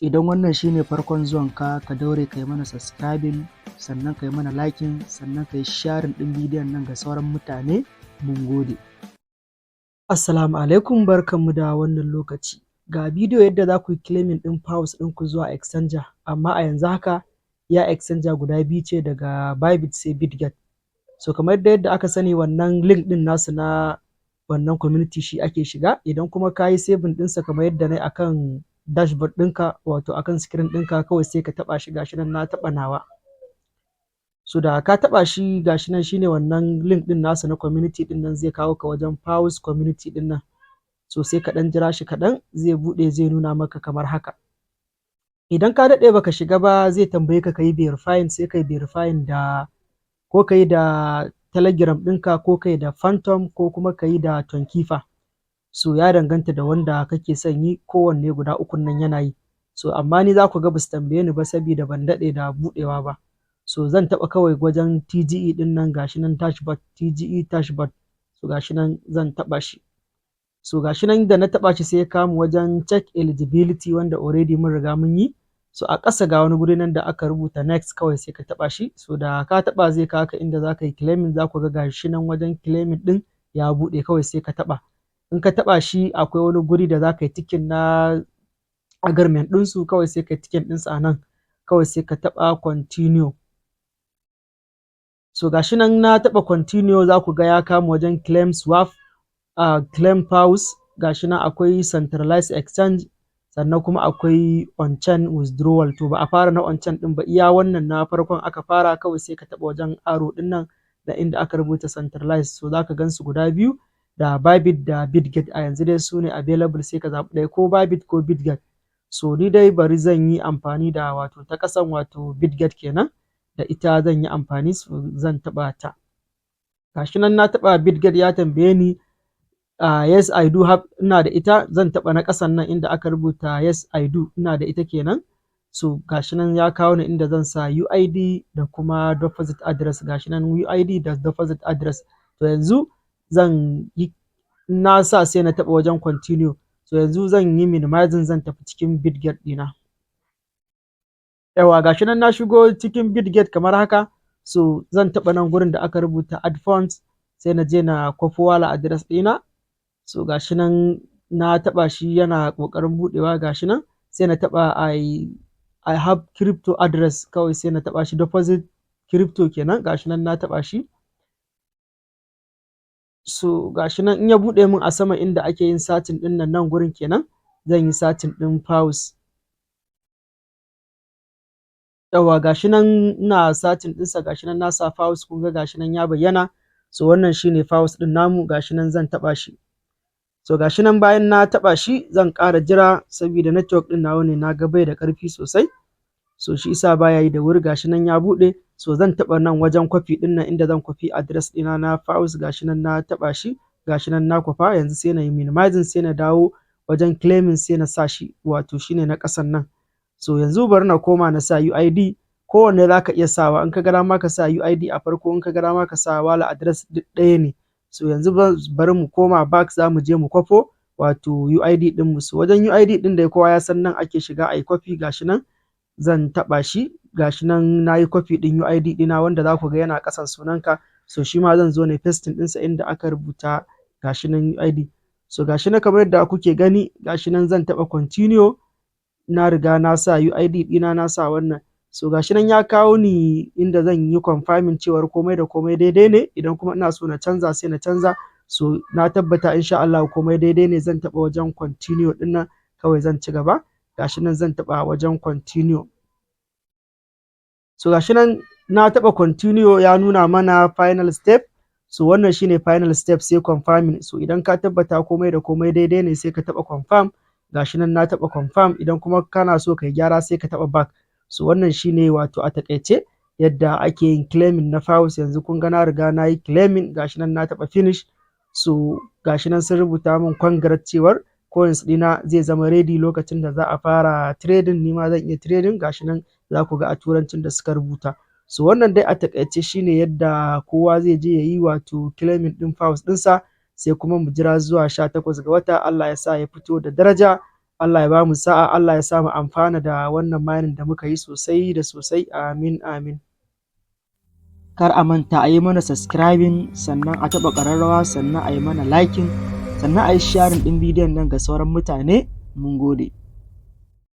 Idan wannan shine farkon zuwanka, ka daure ka yi mana subscribing, sannan ka yi mana liking, sannan ka yi sharing ɗin bidiyon nan ga sauran mutane. Mun gode. Assalamu alaikum, barkanmu da wannan lokaci. Ga bidiyo yadda za ku yi claiming ɗin PAWS ɗinku zuwa exchanger, amma a yanzu haka iya exchanger guda biyu ce, daga Bybit sai Bitget. So kamar yadda aka sani, wannan link ɗin nasu na wannan community shi ake shiga. Idan kuma ka yi saving ɗinsa kamar yadda na yi akan dashboard ɗinka, wato akan screen ɗinka, kawai sai ka taɓa shi. Gashi nan na taɓa nawa. So da ka taɓa shi, gashi nan shine wannan link ɗin nasu na community ɗin nan, zai kawo ka wajen PAWS community ɗin nan. So sai ka ɗan jira shi kaɗan, zai buɗe, zai nuna maka kamar haka. Idan ka daɗe baka shiga ba, zai tambaye ka yi verifying, sai ka yi verifying da ko ka yi da Telegram ɗinka, ko ka yi da Phantom, ko kuma ka yi da Tonkeeper. So ya danganta da wanda kake son yi, kowanne guda ukun nan yana yi. So amma ni za ku ga ba su tambaye ni ba, saboda ban daɗe da buɗewa ba. So zan taɓa kawai wajen TGE ɗin nan, gashi nan dashboard, TGE dashboard. So gashi nan zan taɓa shi. So gashi nan da na taɓa shi, sai ya kawo mu wajen check eligibility, wanda already mun riga mun yi. So a ƙasa ga wani guri nan da aka rubuta next, kawai sai ka taɓa shi. So da ka taɓa, zai kawo ka inda za ka yi claiming. Za ku ga gashi nan wajen claiming ɗin ya buɗe, kawai sai ka taɓa. In ka taɓa shi, akwai wani guri da za ka yi ticking na agreement ɗinsu, kawai sai ka yi ticking ɗinsu a nan, kawai sai ka taɓa continue. So gashi nan na taɓa continue, za ku ga ya kama wajen claim swap, claim PAWS. Gashi nan akwai centralized exchange, sannan kuma akwai on-chain withdrawal. To ba a fara na on-chain ɗin ba, iya wannan na farkon aka fara. Kawai sai ka taɓa wajen arrow ɗin nan da inda aka rubuta centralized. So za ka gan su guda biyu, da Bybit da Bitget. A yanzu dai su ne available, sai ka zaɓi ɗaya, ko Bybit ko Bitget. So ni dai bari zan yi amfani da wato ta ƙasan, wato Bitget kenan, da ita zan yi amfani. So zan taɓa ta. Gashi nan na taɓa Bitget, ya tambaye ni yes I do have, ina da ita. Zan taɓa na ƙasan nan inda aka rubuta yes I do, ina da ita kenan. So gashi nan ya kawo ni inda zan sa UID da kuma deposit address. Gashi nan UID da deposit address. To yanzu zan yi, na sa, sai na taɓa wajen continue. So yanzu zan yi minimizing, zan tafi cikin Bitget ɗina. Yawa, gashi nan na shigo cikin Bitget kamar haka. So zan taɓa nan gurin da aka rubuta add funds, sai na je na kwafo wallet address ɗina. So gashi nan na taɓa shi, yana ƙoƙarin buɗewa. Gashi nan sai na taɓa I have crypto address, kawai sai na taɓa shi, deposit crypto kenan. Gashi nan na taɓa shi. So gashi nan in ya buɗe min a sama inda ake yin satin ɗin nan gurin kenan, zan yi satin ɗin PAWS. Yawa, gashi nan ina satin ɗinsa. Gashi nan na sa PAWS, kun ga gashi nan ya bayyana. So wannan shine PAWS ɗin namu. Gashi nan zan taɓa shi. So gashi nan bayan na taɓa shi, zan ƙara jira, saboda network ɗin nawa ne, na ga bai da ƙarfi sosai. So shi isa baya yi da wuri. Gashi nan ya buɗe. So zan taɓa nan wajen kwafi ɗin nan, inda zan kwafi address ɗina na PAWS. Gashi nan na taɓa shi. Gashi nan na kwafa. Yanzu sai na yi minimizing, sai na dawo wajen claiming, sai na sa shi, wato shine na ƙasan nan. So yanzu bari na koma na sa UID. Kowanne za ka iya sawa. In ka ga dama ka sa UID a farko, in ka ga dama ka sa wallet address, duk ɗaya ne. So yanzu bari mu koma back, za mu je mu kwafo wato UID ɗinmu. So wajen UID ɗin da kowa ya san nan ake shiga a yi kwafi. Gashi nan zan taɓa shi. Gashi nan na yi kwafi ɗin UID ɗina, wanda za ku ga yana ƙasan sunanka. So shi ma zan zo na pasting ɗinsa inda aka rubuta gashi nan UID. So gashi nan kamar yadda kuke gani, gashi nan zan taɓa continue. Na riga na sa UID ɗina, na sa wannan. So gashi nan ya kawo ni inda zan yi confirming cewar komai da komai daidai ne. Idan kuma ina so na canza, sai na canza. So na tabbata insha Allah komai daidai ne. Zan taɓa wajen continue ɗin nan, kawai zan ci gaba. Gashi nan zan taɓa wajen continue. So gashi nan na taɓa continue, ya nuna mana final step. So wannan shine final step, sai confirming. So idan ka tabbata komai da komai daidai ne, sai ka taɓa confirm. Gashi nan na taɓa confirm. Idan kuma kana so ka yi gyara, sai ka taɓa back. So wannan shine wato a taƙaice yadda ake yin claiming na PAWS. Yanzu kun ga na riga na yi claiming. Gashi nan na taɓa finish. So gashi nan sun rubuta min congrats cewar coins ɗina zai zama ready lokacin da za a fara trading. Ni ma zan iya trading. Gashi nan za ku ga a turancin da suka rubuta. So wannan dai a taƙaice shine yadda kowa zai je ya yi wato claiming ɗin PAWS ɗinsa. Sai kuma mu jira zuwa 18 ga wata, Allah ya sa ya fito da daraja. Allah ya bamu sa'a, Allah ya sa mu amfana da wannan mining da muka yi sosai da sosai. Amin, amin. Kar a manta a yi mana subscribing, sannan a taɓa ƙararrawa, sannan a yi mana liking, sannan a yi sharing ɗin bidiyon nan ga sauran mutane. Mun gode.